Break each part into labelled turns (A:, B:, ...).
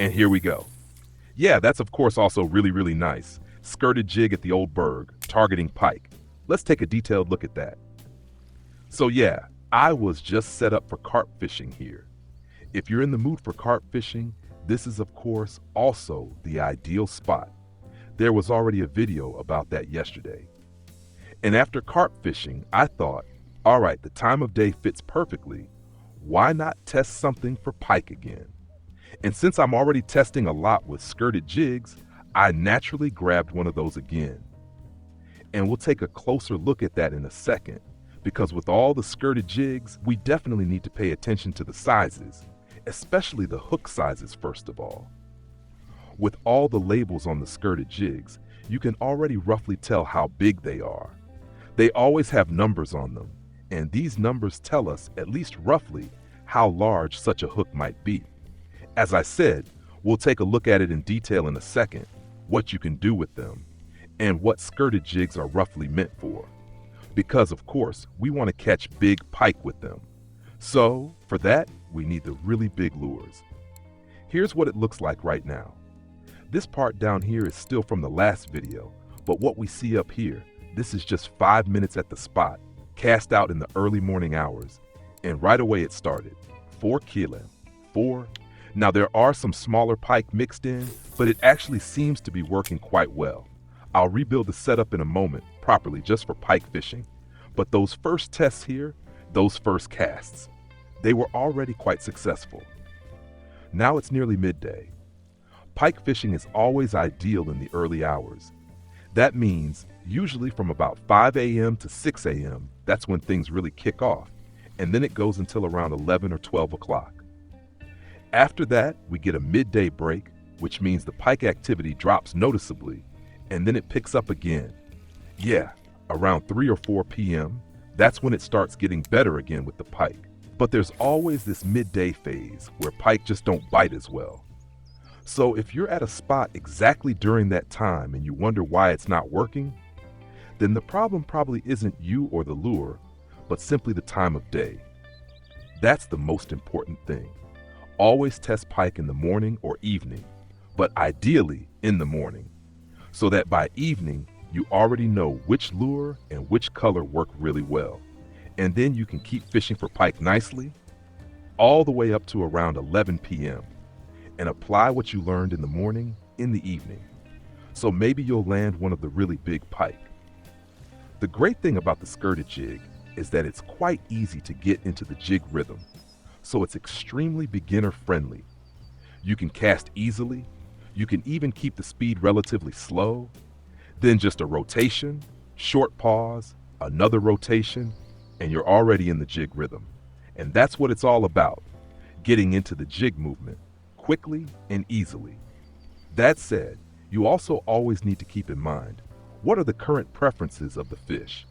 A: And here we go. Yeah, that's of course also really nice. Skirted jig at the Old Burg, targeting pike. Let's take a detailed look at that. So yeah, I was just set up for carp fishing here. If you're in the mood for carp fishing, this is of course also the ideal spot. There was already a video about that yesterday. And after carp fishing, I thought, all right, the time of day fits perfectly. Why not test something for pike again? And since I'm already testing a lot with skirted jigs, I naturally grabbed one of those again. And we'll take a closer look at that in a second, because with all the skirted jigs, we definitely need to pay attention to the sizes, especially the hook sizes first of all. With all the labels on the skirted jigs, you can already roughly tell how big they are. They always have numbers on them, and these numbers tell us, at least roughly, how large such a hook might be. As I said, we'll take a look at it in detail in a second, what you can do with them, and what skirted jigs are roughly meant for. Because of course, we want to catch big pike with them. So, for that, we need the really big lures. Here's what it looks like right now. This part down here is still from the last video, but what we see up here, this is just 5 minutes at the spot, cast out in the early morning hours, and right away it started. 4 kilo, 4. Now there are some smaller pike mixed in, but it actually seems to be working quite well. I'll rebuild the setup in a moment, properly just for pike fishing, but those first tests here, those first casts, they were already quite successful. Now it's nearly midday. Pike fishing is always ideal in the early hours. That means usually from about 5 a.m. to 6 a.m., that's when things really kick off, and then it goes until around 11 or 12 o'clock. After that, we get a midday break, which means the pike activity drops noticeably, and then it picks up again. Yeah, around 3 or 4 p.m., that's when it starts getting better again with the pike. But there's always this midday phase where pike just don't bite as well. So if you're at a spot exactly during that time and you wonder why it's not working, then the problem probably isn't you or the lure, but simply the time of day. That's the most important thing. Always test pike in the morning or evening, but ideally in the morning, so that by evening you already know which lure and which color work really well, and then you can keep fishing for pike nicely all the way up to around 11 p.m. and apply what you learned in the morning in the evening. So maybe you'll land one of the really big pike. The great thing about the skirted jig is that it's quite easy to get into the jig rhythm, so it's extremely beginner friendly. You can cast easily, you can even keep the speed relatively slow, then just a rotation, short pause, another rotation, and you're already in the jig rhythm. And that's what it's all about, getting into the jig movement quickly and easily. That said, you also always need to keep in mind, what are the current preferences of the fish?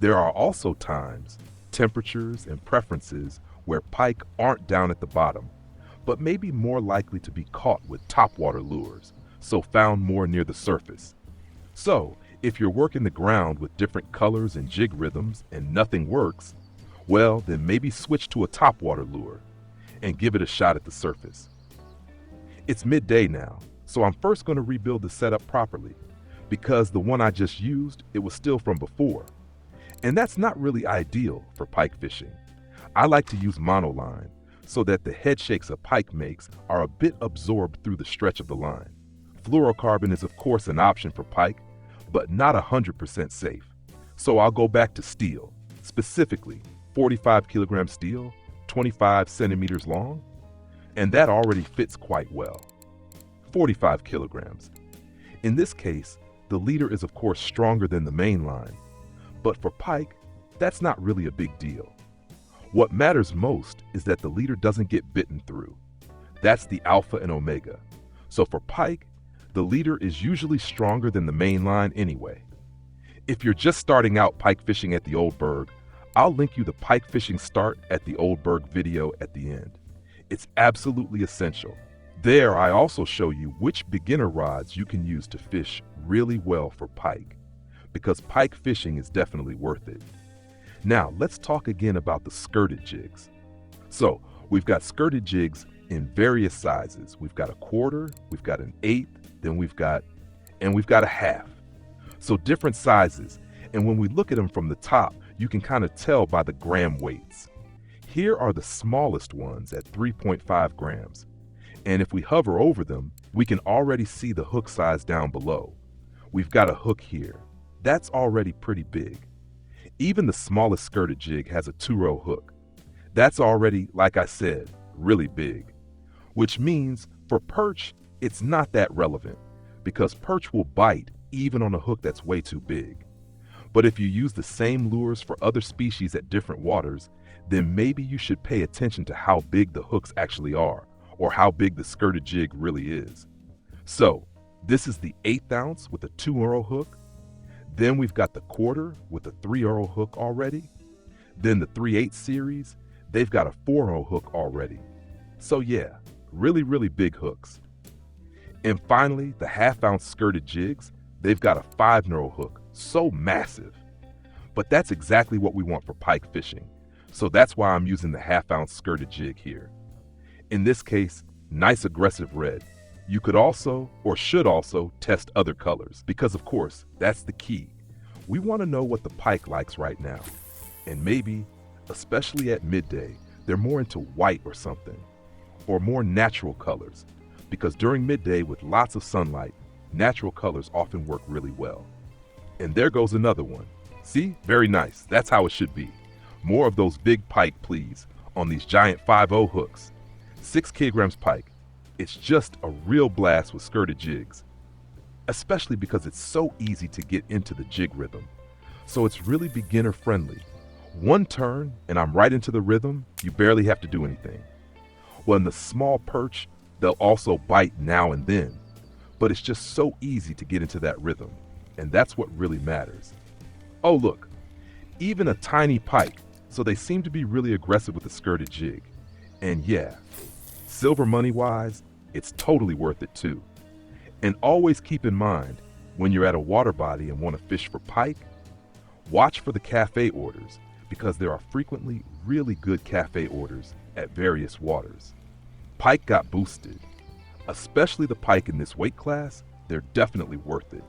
A: There are also times, temperatures, and preferences where pike aren't down at the bottom, but may be more likely to be caught with topwater lures, so found more near the surface. So, if you're working the ground with different colors and jig rhythms and nothing works, well, then maybe switch to a topwater lure and give it a shot at the surface. It's midday now, so I'm first going to rebuild the setup properly, because the one I just used, it was still from before. And that's not really ideal for pike fishing. I like to use monoline, so that the head shakes a pike makes are a bit absorbed through the stretch of the line. Fluorocarbon is of course an option for pike, but not 100% safe. So I'll go back to steel, specifically 45 kilogram steel, 25 centimeters long, and that already fits quite well. 45 kilograms. In this case, the leader is of course stronger than the main line, but for pike, that's not really a big deal. What matters most is that the leader doesn't get bitten through. That's the alpha and omega. So for pike, the leader is usually stronger than the main line anyway. If you're just starting out pike fishing at the Old Burg, I'll link you the pike fishing start at the Old Burg video at the end. It's absolutely essential. There I also show you which beginner rods you can use to fish really well for pike, because pike fishing is definitely worth it. Now let's talk again about the skirted jigs. So we've got skirted jigs in various sizes. We've got a quarter, we've got an eighth, then we've got a half. So different sizes. And when we look at them from the top, you can kind of tell by the gram weights. Here are the smallest ones at 3.5 grams. And if we hover over them, we can already see the hook size down below. We've got a hook here. That's already pretty big. Even the smallest skirted jig has a 2-row hook. That's already, like I said, really big. Which means for perch, it's not that relevant because perch will bite even on a hook that's way too big. But if you use the same lures for other species at different waters, then maybe you should pay attention to how big the hooks actually are, or how big the skirted jig really is. So, this is the 1/8 ounce with a 2-row hook. Then we've got the quarter with a 3-row hook already. Then the 3/8 series, they've got a 4-row hook already. So yeah, really, really big hooks. And finally, the 1/2 ounce skirted jigs, they've got a 5-row hook, so massive. But that's exactly what we want for pike fishing. So that's why I'm using the 1/2 ounce skirted jig here. In this case, nice aggressive red. You could also, or should also, test other colors because of course, that's the key. We want to know what the pike likes right now. And maybe, especially at midday, they're more into white or something, or more natural colors, because during midday with lots of sunlight, natural colors often work really well. And there goes another one. See, very nice, that's how it should be. More of those big pike, please, on these giant 5/0 hooks. 6 kilograms pike. It's just a real blast with skirted jigs, especially because it's so easy to get into the jig rhythm. So it's really beginner friendly. One turn and I'm right into the rhythm, you barely have to do anything. Well, in the small perch, they'll also bite now and then, but it's just so easy to get into that rhythm, and that's what really matters. Oh look, even a tiny pike, so they seem to be really aggressive with the skirted jig. And yeah, silver money wise, it's totally worth it too. And always keep in mind, when you're at a water body and want to fish for pike, watch for the café orders because there are frequently really good café orders at various waters. Pike got boosted. Especially the pike in this weight class, they're definitely worth it.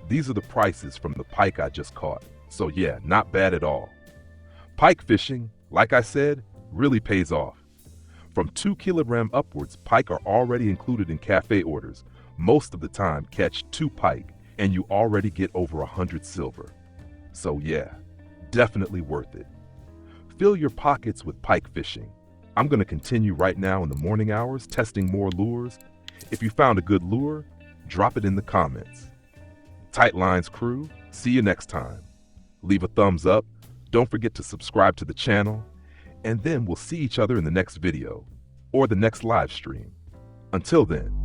A: These are the prices from the pike I just caught, so yeah, not bad at all. Pike fishing, like I said, really pays off. From 2 kilogram upwards, pike are already included in café orders. Most of the time, catch 2 pike, and you already get over 100 silver. So yeah, definitely worth it. Fill your pockets with pike fishing. I'm going to continue right now in the morning hours testing more lures. If you found a good lure, drop it in the comments. Tight Lines crew, see you next time. Leave a thumbs up, don't forget to subscribe to the channel, and then we'll see each other in the next video or the next live stream. Until then,